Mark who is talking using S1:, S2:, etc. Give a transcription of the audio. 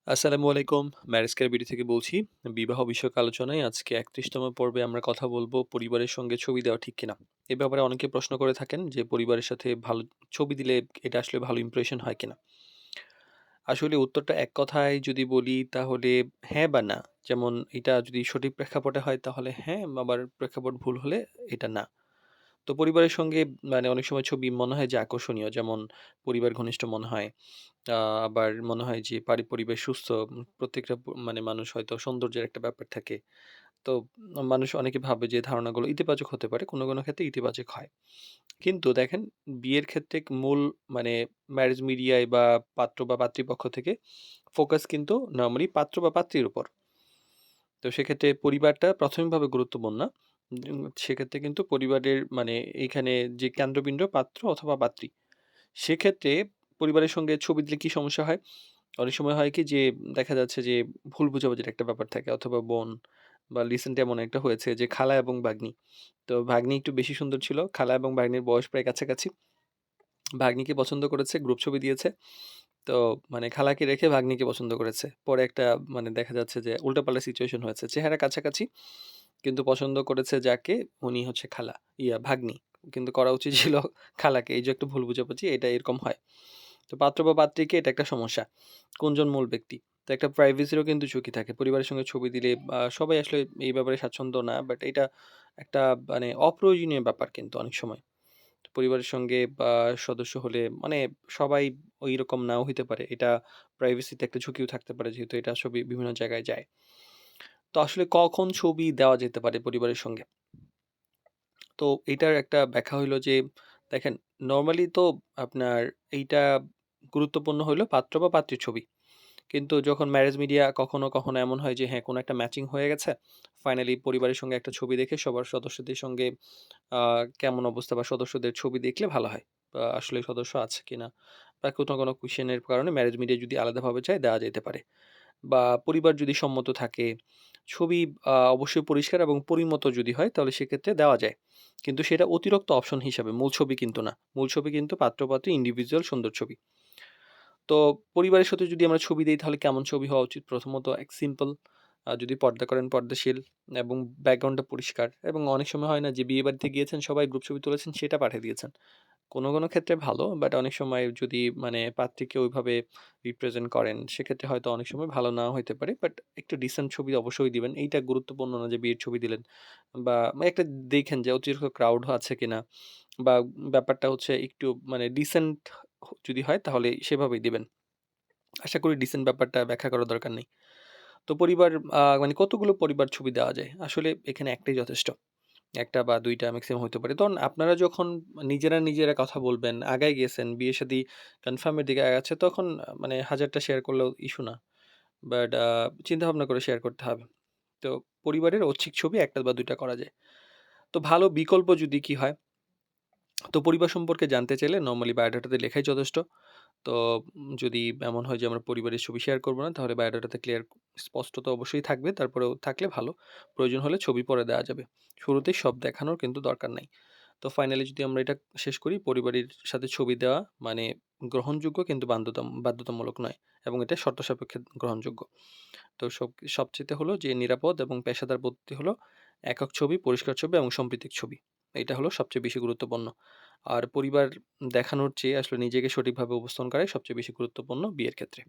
S1: আসসালামু আলাইকুম। Marriage care BD থেকে বলছি। বিবাহ বিষয়ক আলোচনায় আজকে ৩১তম পর্বে আমরা কথা বলব পরিবারের সঙ্গে ছবি দেওয়া ঠিক কিনা? এ ব্যাপারে অনেকে প্রশ্ন করে থাকেন যে পরিবারের সাথে ভালো ছবি দিলে এটা আসলে ভালো ইমপ্রেশন হয় কিনা? আসলে উত্তরটা এক কথায় যদি বলি তাহলে হ্যাঁ বা না। যেমন এটা যদি সঠিক প্রেক্ষাপটে হয় তাহলে হ্যাঁ, আবার প্রেক্ষাপট ভুল হলে এটা না। তো পরিবারের সঙ্গে মানে অনেক সময় ছবি মনে হয় যে আকর্ষণীয়। যেমন পরিবার ঘনিষ্ঠ মনে হয়। আ আবার মনে হয় যে পরিবেশ সুস্থ। প্রত্যেকটা মানে মানুষ হয়তো সৌন্দর্যের একটা ব্যাপার থাকে। তো মানুষ অনেকে ভাবে যে ধারণাগুলো ইতিবাচক হতে পারে। কোনো ক্ষেত্রে ইতিবাচক হয়। কিন্তু দেখেন বিয়ের ক্ষেত্রে মূল মানে ম্যারেজ মিডিয়ায় বা পাত্র বা পাত্রীপক্ষ থেকে ফোকাস কিন্তু নরমালি পাত্র বা পাত্রীর উপর। তো সেক্ষেত্রে পরিবারটা প্রাথমিকভাবে গুরুত্বপূর্ণ না। সেক্ষেত্রে কিন্তু পরিবারের মানে এইখানে যে কেন্দ্রবিন্দু পাত্র অথবা পাত্রী। সেক্ষেত্রে পরিবারের সঙ্গে ছবি দিলে কি সমস্যা হয়? অনেক সময় হয় কি যে দেখা যাচ্ছে যে ভুল বোঝাবুঝির একটা ব্যাপার থাকে অথবা বোন বা রিসেন্ট এমন একটা হয়েছে যে খালা এবং ভাগ্নি। তো ভাগ্নি একটু বেশি সুন্দর ছিল। খালা এবং ভাগ্নির বয়স প্রায় কাছাকাছি। ভাগ্নিকে পছন্দ করেছে, গ্রুপ ছবি দিয়েছে। তো মানে খালাকে রেখে ভাগ্নিকে পছন্দ করেছে। পরে একটা মানে দেখা যাচ্ছে যে উল্টাপাল্টা সিচুয়েশন হয়েছে। চেহারা কাছাকাছি কিন্তু পছন্দ করেছে যাকে উনি হচ্ছে খালা, ভাগ্নি। কিন্তু করা উচিত ছিল খালাকে। এই যে একটা ভুল বোঝাবুঝি এটা এরকম হয়। তো পাত্র বা পাত্রীকে এটা একটা সমস্যা। কোনজন মূল ব্যক্তি? তো একটা প্রাইভেসিরও কিন্তু ঝুঁকি থাকে। পরিবারের সঙ্গে ছবি দিলে সবাই আসলে এই ব্যাপারে স্বাচ্ছন্দ্য না। বাট এটা একটা মানে অপ্রয়োজনীয় ব্যাপার কিন্তু অনেক সময়। তো পরিবারের সঙ্গে সদস্য হলে মানে সবাই ঐরকম নাও হইতে পারে। এটা প্রাইভেসিতে একটা ঝুঁকিও থাকতে পারে যেহেতু এটা ছবি বিভিন্ন জায়গায় যায়। তো আসলে কখন ছবি দেওয়া যেতে পারে পরিবারের সঙ্গে? তো এইটার একটা ব্যাখ্যা হইলো যে দেখেন নরমালি তো আপনার এইটা গুরুত্বপূর্ণ হইলো পাত্র বা পাত্রীর ছবি। কিন্তু যখন ম্যারেজ মিডিয়া কখনো এমন হয় যে হ্যাঁ, কোনো একটা ম্যাচিং হয়ে গেছে। ফাইনালি পরিবারের সঙ্গে একটা ছবি দেখে সবার সদস্যদের সঙ্গে আ কেমন অবস্থা বা সদস্যদের ছবি দেখলে ভালো হয়। আসলে সদস্য আছে কিনা বা কোনো কুয়েশন এর কারণে ম্যারেজ মিডিয়া যদি আলাদাভাবে চায় দেওয়া যেতে পারে। বা পরিবার যদি সম্মত থাকে, ছবি অবশ্যই পরিষ্কার এবং পরিমত যদি হয় তাহলে সেক্ষেত্রে দেওয়া যায়। কিন্তু সেটা অতিরিক্ত অপশন হিসাবে, মূল ছবি কিন্তু না। মূল ছবি কিন্তু পাত্র-পাত্রী ইন্ডিভিজুয়াল সুন্দর ছবি। তো পরিবারের সাথে যদি আমরা ছবি দেই তাহলে কেমন ছবি হওয়া উচিত? প্রথমত এক সিম্পল যদি পর্দা করেন পর্দাশীল এবং ব্যাকগ্রাউন্ডটা পরিষ্কার এবং অনেক সময় হয় না যে বিয়েবাড়িতে গিয়েছেন সবাই গ্রুপ ছবি তুলেছেন সেটা পাঠিয়ে দিয়েছেন। কোনো ক্ষেত্রে ভালো বাট অনেক সময় যদি মানে পাত্রীকে ওইভাবে রিপ্রেজেন্ট করেন সেক্ষেত্রে হয়তো অনেক সময় ভালো নাও হইতে পারে। বাট একটু ডিসেন্ট ছবি অবশ্যই দিবেন। এইটা গুরুত্বপূর্ণ না যে বিয়ের ছবি দিলেন বা একটা দেখেন যে অতিরিক্ত ক্রাউড আছে কিনা বা ব্যাপারটা হচ্ছে একটু মানে ডিসেন্ট যদি হয় তাহলে সেভাবেই দিবেন। আশা করি ডিসেন্ট ব্যাপারটা ব্যাখ্যা করার দরকার নেই। তো পরিবার মানে কতগুলো পরিবার ছবি দেওয়া যায়? আসলে এখানে একটাই যথেষ্ট। ১ টা বা ২ টা মেক্সিমাম হইতে পারে। তখন আপনারা যখন নিজেরা কথা বলবেন, আগায় গেছেন, বিয়ে-শাদী কনফার্ম এর দিকে আগাচ্ছে তখন মানে ১০০০ টা শেয়ার করলেও ইস্যু না। বাট চিন্তাভাবনা করে শেয়ার করতে হবে। তো পরিবারের ঐচ্ছিক ছবি ১ টা বা ২ টা করা যায়। তো ভালো বিকল্প যদি কি হয়? তো পরিবার সম্পর্কে জানতে চাইলে নরমালি বায়োডাটাতে লেখাই যথেষ্ট। তো যদি এমন হয় যে আমরা পরিবারের ছবি শেয়ার করব না, তাহলে বায়োডাটাতে ক্লিয়ার স্পষ্ট তো অবশ্যই থাকবে। তারপরেও থাকলে ভালো। প্রয়োজন হলে ছবি পরে দেওয়া যাবে। শুরুতেই সব দেখানোর কিন্তু দরকার নাই। তো ফাইনালি যদি আমরা এটা শেষ করি, পরিবারের সাথে ছবি দেওয়া মানে গ্রহণযোগ্য কিন্তু বাধ্যতামূলক নয় এবং এটা শর্ত সাপেক্ষে গ্রহণযোগ্য। তো সবচাইতে হলো যে নিরাপদ এবং পেশাদার পদ্ধতি হলো একক ছবি, পরিষ্কার ছবি এবং সম্প্রীতিক ছবি। এটা হলো সবচেয়ে বেশি গুরুত্বপূর্ণ। আর পরিবার দেখানোর চেয়ে আসলে নিজেকে সঠিকভাবে উপস্থাপন করাই সবচেয়ে বেশি গুরুত্বপূর্ণ বিয়ের ক্ষেত্রে।